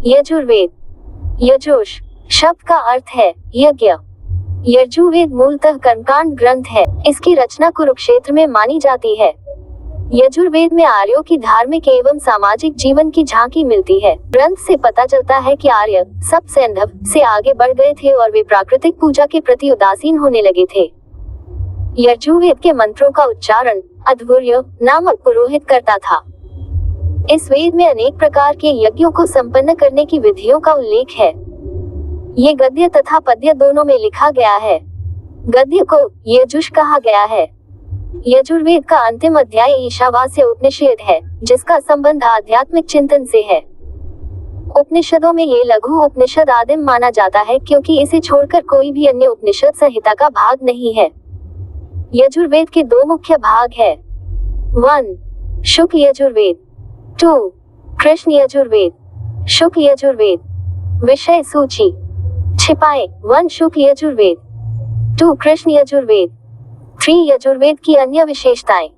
यजुर्वेद। यजुष शब्द का अर्थ है यज्ञ। यजुर्वेद मूलतः कर्मकांड ग्रंथ है। इसकी रचना कुरुक्षेत्र में मानी जाती है। यजुर्वेद में आर्यों की धार्मिक एवं सामाजिक जीवन की झांकी मिलती है। ग्रंथ से पता चलता है कि आर्य सब सैंधव से आगे बढ़ गए थे और वे प्राकृतिक पूजा के प्रति उदासीन होने लगे थे। यजुर्वेद के मंत्रों का उच्चारण अध्वर्य नामक पुरोहित करता था। इस वेद में अनेक प्रकार के यज्ञों को संपन्न करने की विधियों का उल्लेख है। ये गद्य तथा पद्य दोनों में लिखा गया है। गद्य को यजुष कहा गया है। यजुर्वेद का अंतिम अध्याय ईशावास्य उपनिषद है, जिसका संबंध आध्यात्मिक चिंतन से है। उपनिषदों में ये लघु उपनिषद आदिम माना जाता है, क्योंकि इसे छोड़कर कोई भी अन्य उपनिषद संहिता का भाग नहीं है। यजुर्वेद के दो मुख्य भाग है। 1. शुक्ल यजुर्वेद। 2. कृष्ण यजुर्वेद। शुक्ल यजुर्वेद। विषय सूची। छिपाए 1 शुक्ल यजुर्वेद। 2 कृष्ण यजुर्वेद। 3 यजुर्वेद की अन्य विशेषताएं।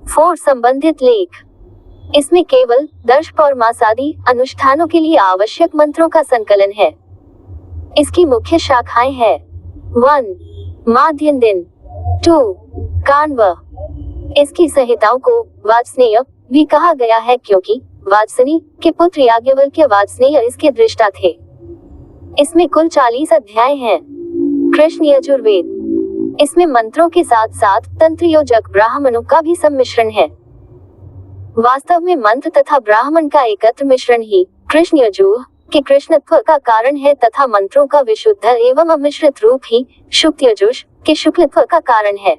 4 संबंधित लेख। इसमें केवल दर्श और मासादि अनुष्ठानों के लिए आवश्यक मंत्रों का संकलन है। इसकी मुख्य शाखाएं हैं 1. माध्यन दिन। 2. कान्व। इसकी संहिताओं को वाजस्नेय भी कहा गया है, क्योंकि वाजसनी के पुत्र याज्ञवल्क्य वाजस्नेय इसके दृष्टा थे। इसमें कुल 40 अध्याय हैं। कृष्ण यजुर्वेद। इसमें मंत्रों के साथ साथ तंत्र योजक ब्राह्मणों का भी सम्मिश्रण है। वास्तव में मंत्र तथा ब्राह्मण का एकत्र मिश्रण ही कृष्ण यजुः के कृष्णत्व का कारण है, तथा मंत्रों का विशुद्ध एवं अमिश्रित रूप ही शुक्ल यजुष के शुक्लत्व का कारण है।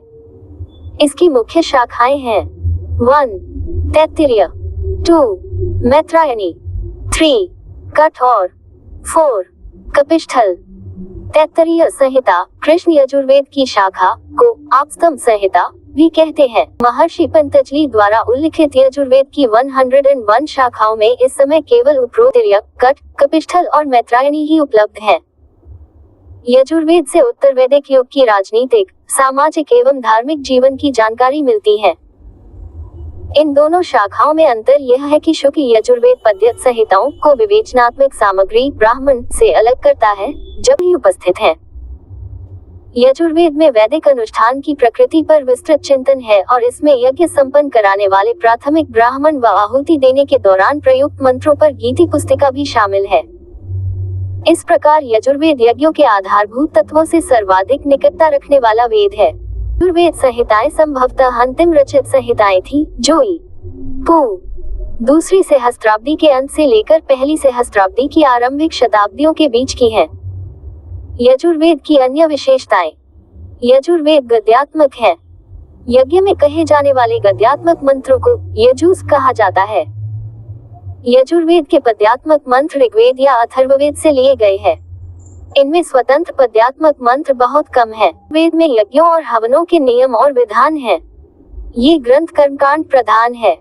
इसकी मुख्य शाखाएं हैं 1. तैत्तिरीय। 2. मैत्रायणी। 3. कठोर। 4. कपिष्ठल। तैत्तिरीय संहिता कृष्ण यजुर्वेद की शाखा को आपस्तम्भ संहिता भी कहते हैं। महर्षि पतंजलि द्वारा उल्लिखित यजुर्वेद की 101 शाखाओं में इस समय केवल उपरोक्तरीय, कठ, कपिष्ठल और मैत्रायणी ही उपलब्ध हैं। यजुर्वेद से उत्तर वैदिक युग की राजनीतिक, सामाजिक एवं धार्मिक जीवन की जानकारी मिलती है। इन दोनों शाखाओं में अंतर यह है कि शुक्ल यजुर्वेद पद्य संहिताओं को विवेचनात्मक सामग्री ब्राह्मण से अलग करता है, जब ही उपस्थित है। यजुर्वेद में वैदिक अनुष्ठान की प्रकृति पर विस्तृत चिंतन है और इसमें यज्ञ संपन्न कराने वाले प्राथमिक ब्राह्मण व आहुति देने के दौरान प्रयुक्त मंत्रों पर गीति पुस्तिका भी शामिल है। इस प्रकार यजुर्वेद यज्ञों के आधारभूत तत्वों से सर्वाधिक निकटता रखने वाला वेद है। यजुर्वेद संहिताएं संभवतः अंतिम रचित संहिताएं थी, जो दूसरी सहस्त्राब्दी के अंत से लेकर पहली सहस्त्राब्दी की आरंभिक शताब्दियों के बीच की हैं। यजुर्वेद की अन्य विशेषताएं। यजुर्वेद गद्यात्मक है। यज्ञ में कहे जाने वाले गद्यात्मक मंत्रों को यजुस कहा जाता है। यजुर्वेद के पद्यात्मक मंत्र ऋग्वेद या अथर्ववेद से लिए गए हैं। इनमें स्वतंत्र पद्यात्मक मंत्र बहुत कम है। वेद में यज्ञों और हवनों के नियम और विधान हैं। ये ग्रंथ कर्मकांड प्रधान है।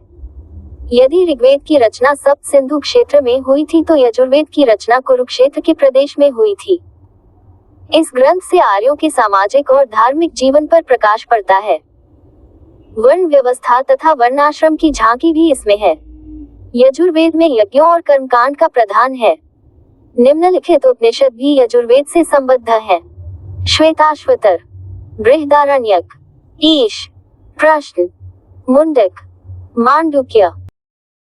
यदि ऋग्वेद की रचना सप्त सिंधु क्षेत्र में हुई थी, तो यजुर्वेद की रचना कुरुक्षेत्र के प्रदेश में हुई थी। इस ग्रंथ से आर्यों के सामाजिक और धार्मिक जीवन पर प्रकाश पड़ता है। वर्ण व्यवस्था तथा वर्णाश्रम की झांकी भी इसमें है। यजुर्वेद में यज्ञों और कर्मकांड का प्रधान है। निम्नलिखित उपनिषद भी यजुर्वेद से संबद्ध है। श्वेताश्वतर, बृहदारण्यक, ईश, प्रश्न, मुंडक, मांडुक्य।